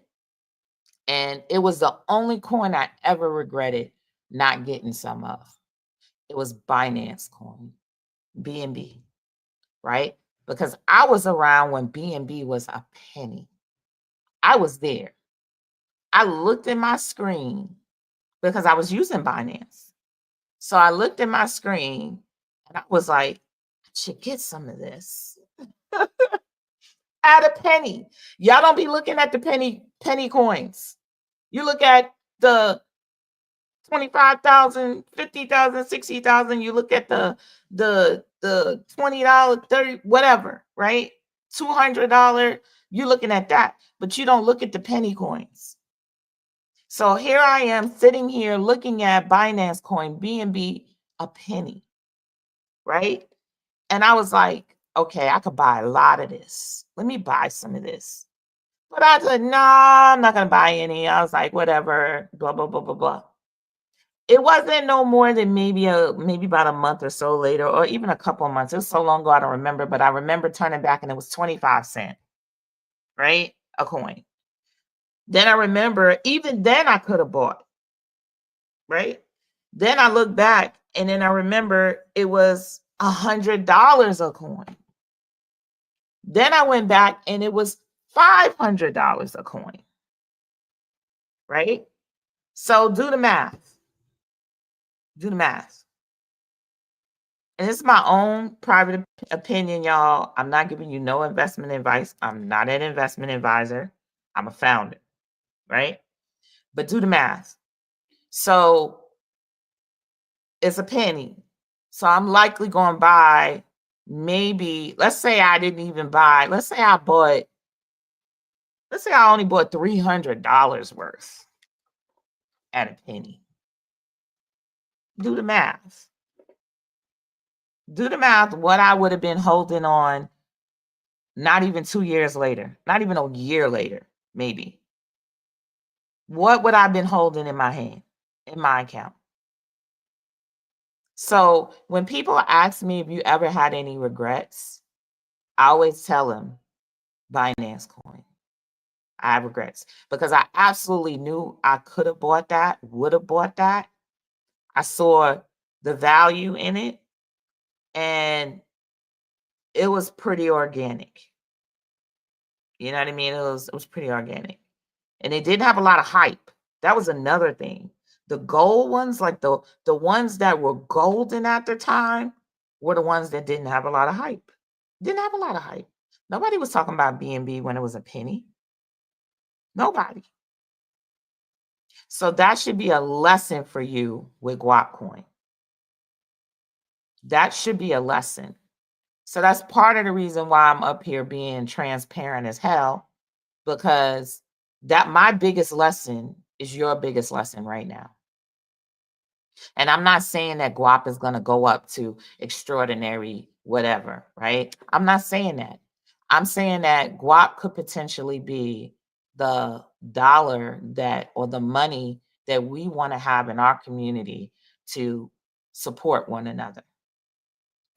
and it was the only coin I ever regretted not getting some of. It was Binance coin, BNB, right? Because I was around when BNB was a penny. I was there. I looked at my screen because I was using Binance. So I looked at my screen and I was like, I should get some of this. At a penny. Y'all don't be looking at the penny coins. You look at the 25,000, 50,000, 60,000. You look at the $20, 30, whatever, right? $200. You're looking at that, but you don't look at the penny coins. So here I am sitting here looking at Binance coin, BNB, a penny, right? And I was like, okay, I could buy a lot of this. Let me buy some of this. But I said, no, I'm not going to buy any. I was like, whatever, blah, blah, blah, blah, blah. It wasn't no more than maybe about a month or so later, or even a couple of months. It was so long ago, I don't remember. But I remember turning back and it was 25 cents, right? A coin. Then I remember, even then I could have bought, right? Then I look back and then I remember it was $100 a coin. Then I went back and it was $500 a coin, right? So do the math. Do the math. And it's my own private opinion, y'all. I'm not giving you no investment advice. I'm not an investment advisor. I'm a founder, right? But do the math. So it's a penny. So I'm likely going to buy maybe, let's say I didn't even buy, let's say I only bought $300 worth at a penny. Do the math. Do the math, what I would have been holding on not even 2 years later, not even a year later, maybe. What would I have been holding in my hand, in my account? So when people ask me if you ever had any regrets, I always tell them Binance coin. I have regrets because I absolutely knew I could have bought that, would have bought that. I saw the value in it and it was pretty organic. You know what I mean? It was pretty organic. And it didn't have a lot of hype. That was another thing. The gold ones, like the ones that were golden at the time, were the ones that didn't have a lot of hype. Didn't have a lot of hype. Nobody was talking about BNB when it was a penny. Nobody. So that should be a lesson for you with guap coin. That should be a lesson. So that's part of the reason why I'm up here being transparent as hell, because that my biggest lesson is your biggest lesson right now. And I'm not saying that guap is going to go up to extraordinary whatever, right? I'm not saying that. I'm saying that guap could potentially be the dollar that, or the money that we want to have in our community to support one another,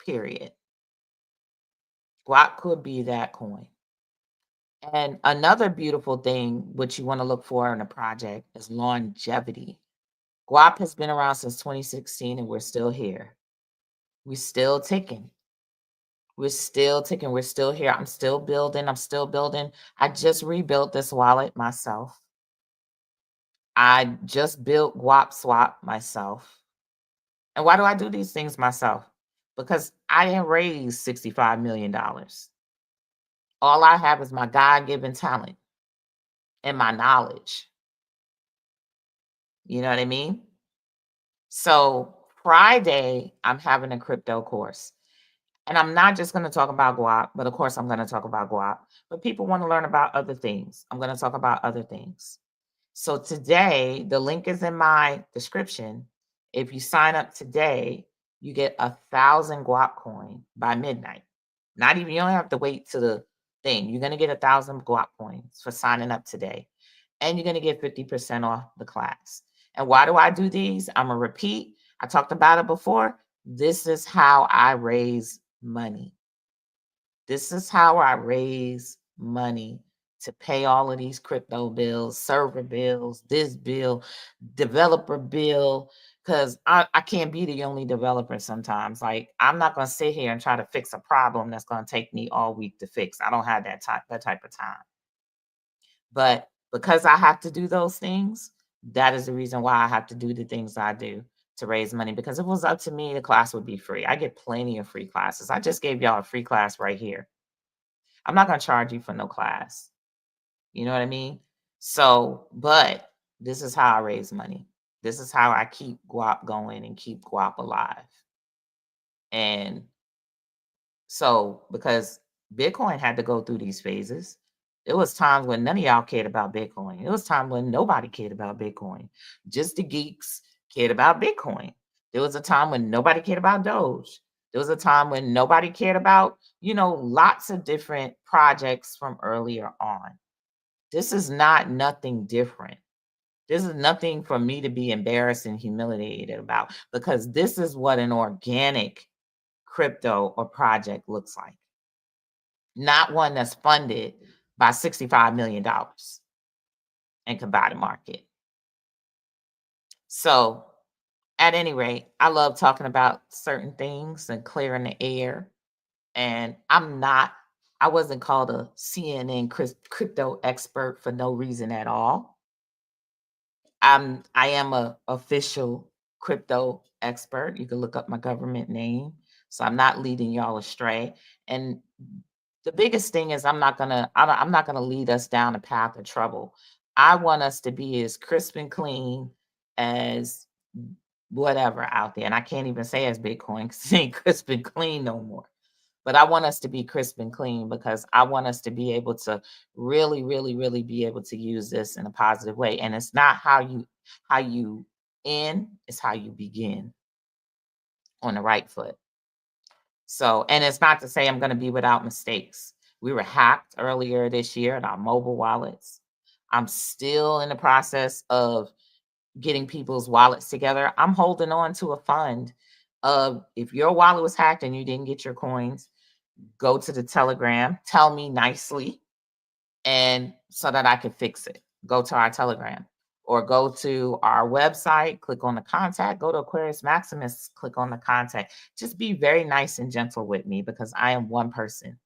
period. Guap could be that coin. And another beautiful thing, which you want to look for in a project, is longevity. Guap has been around since 2016 and we're still here. We're still ticking. We're still ticking. We're still here. I'm still building. I'm still building. I just rebuilt this wallet myself. I just built Guap Swap myself. And why do I do these things myself? Because I didn't raise $65 million. All I have is my God-given talent and my knowledge. You know what I mean? So Friday, I'm having a crypto course. And I'm not just going to talk about Guap, but of course I'm going to talk about Guap. But people want to learn about other things. I'm going to talk about other things. So today, the link is in my description. If you sign up today, you get 1,000 Guap coin by midnight. Not even, you don't have to wait to the thing. You're going to get 1,000 Guap coins for signing up today. And you're going to get 50% off the class. And why do I do these? I'm going to repeat. I talked about it before. This is how I raise money. This is how I raise money to pay all of these crypto bills, server bills, this bill, developer bill, because I can't be the only developer sometimes. Like, I'm not going to sit here and try to fix a problem that's going to take me all week to fix. I don't have that type of time. But because I have to do those things, that is the reason why I have to do the things I do to raise money. Because if it was up to me, the class would be free. I get plenty of free classes. I just gave y'all a free class right here. I'm not going to charge you for no class. You know what I mean? So, but this is how I raise money. This is how I keep Guap going and keep Guap alive. And so, because Bitcoin had to go through these phases, it was times when none of y'all cared about Bitcoin. It was time when nobody cared about Bitcoin. Just the geeks cared about Bitcoin. There was a time when nobody cared about Doge. There was a time when nobody cared about, lots of different projects from earlier on. This is not nothing different. This is nothing for me to be embarrassed and humiliated about, because this is what an organic crypto or project looks like. Not one that's funded by $65 million and can buy the market. So at any rate, I love talking about certain things and clearing the air. And I wasn't called a CNN crypto expert for no reason at all. I am a official crypto expert. You can look up my government name. So I'm not leading y'all astray. And the biggest thing is I'm not gonna lead us down a path of trouble. I want us to be as crisp and clean as whatever out there. And I can't even say as Bitcoin because it ain't crisp and clean no more. But I want us to be crisp and clean because I want us to be able to really, really, really be able to use this in a positive way. And it's not how you end, it's how you begin on the right foot. So, and it's not to say I'm going to be without mistakes. We were hacked earlier this year in our mobile wallets. I'm still in the process of getting people's wallets together. I'm holding on to a fund of, if your wallet was hacked and you didn't get your coins, go to the Telegram, tell me nicely, and so that I can fix it. Go to our Telegram or go to our website, click on the contact, go to Aquarius Maximus, click on the contact. Just be very nice and gentle with me because I am one person.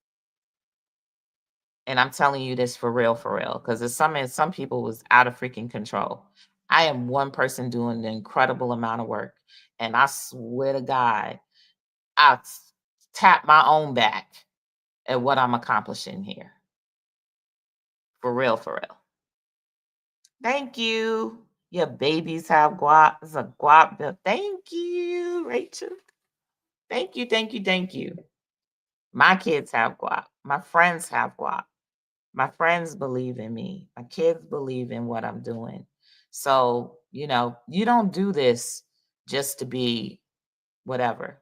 And I'm telling you this for real, because some people was out of freaking control. I am one person doing an incredible amount of work. And I swear to God, I tap my own back at what I'm accomplishing here. For real, for real. Thank you. Your babies have guap. It's a guap bill. Thank you, Rachel. Thank you, thank you, thank you. My kids have guap. My friends have guap. My friends believe in me. My kids believe in what I'm doing. So, you don't do this just to be whatever.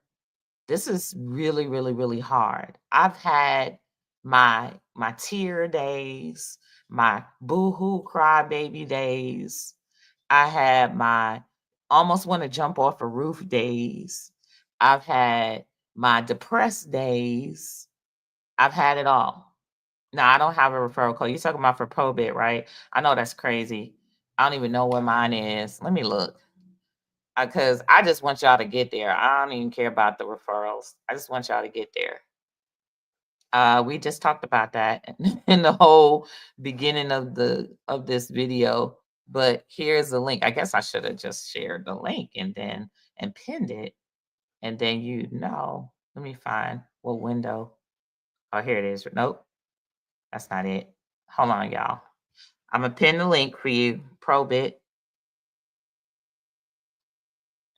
This is really, really, really hard. I've had my tear days, my boohoo cry baby days. I had my almost want to jump off a roof days. I've had my depressed days. I've had it all. Now, I don't have a referral code. You're talking about for probate, right? I know that's crazy. I don't even know what mine is. Let me look. because I just want y'all to get there. I don't even care about the referrals. I just want y'all to get there. We just talked about that in the whole beginning of this video, but here's the link. I guess I should have just shared the link and pinned it, and then let me find what window. Oh, here it is. Nope, that's not it. Hold on, y'all. I'm gonna pin the link for you. Probit.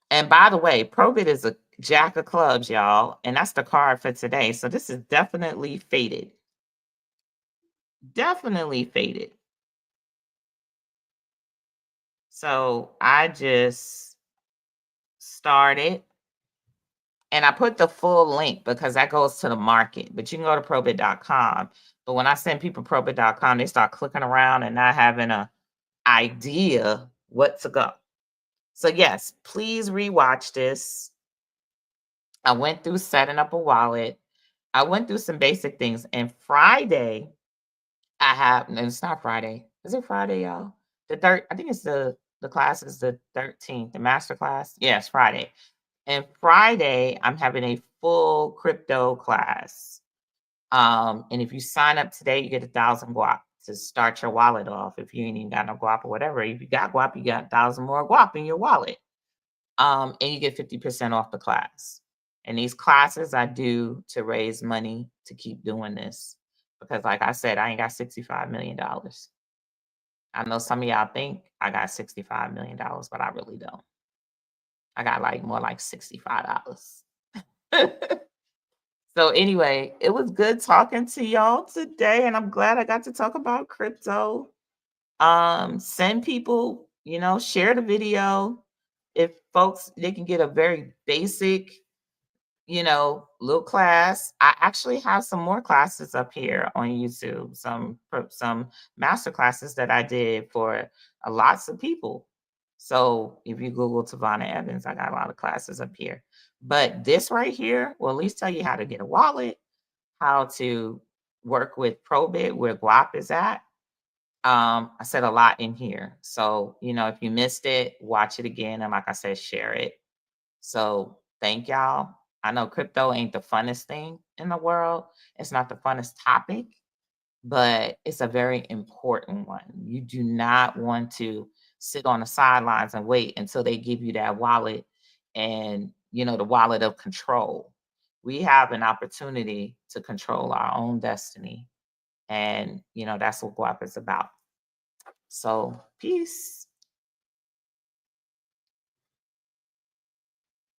And by the way, Probit is a jack of clubs, y'all, and that's the card for today. So this is definitely faded. Definitely faded. So I just started and I put the full link because that goes to the market, but you can go to probit.com. But when I send people probit.com, they start clicking around and not having an idea what to go. So yes, please rewatch this. I went through setting up a wallet. I went through some basic things. And Friday, and it's not Friday. Is it Friday, y'all? I think it's the class is the 13th, the master class. Yes, Friday. And Friday, I'm having a full crypto class. And if you sign up today, you get 1,000 guap to start your wallet off. If you ain't even got no guap or whatever, if you got guap, you got 1,000 more guap in your wallet. And you get 50% off the class. And these classes I do to raise money to keep doing this. Because like I said, I ain't got $65 million. I know some of y'all think I got $65 million, but I really don't. I got more like $65. So anyway, it was good talking to y'all today, and I'm glad I got to talk about crypto. Send people, share the video. If folks, they can get a very basic, little class. I actually have some more classes up here on YouTube, some master classes that I did for lots of people. So if you Google Tavana Evans, I got a lot of classes up here. But this right here will at least tell you how to get a wallet, how to work with Probit, where Guap is at. I said a lot in here. So, if you missed it, watch it again. And like I said, share it. So thank y'all. I know crypto ain't the funnest thing in the world. It's not the funnest topic, but it's a very important one. You do not want to sit on the sidelines and wait until they give you that wallet and, the wallet of control. We have an opportunity to control our own destiny. And, that's what Guap is about. So peace.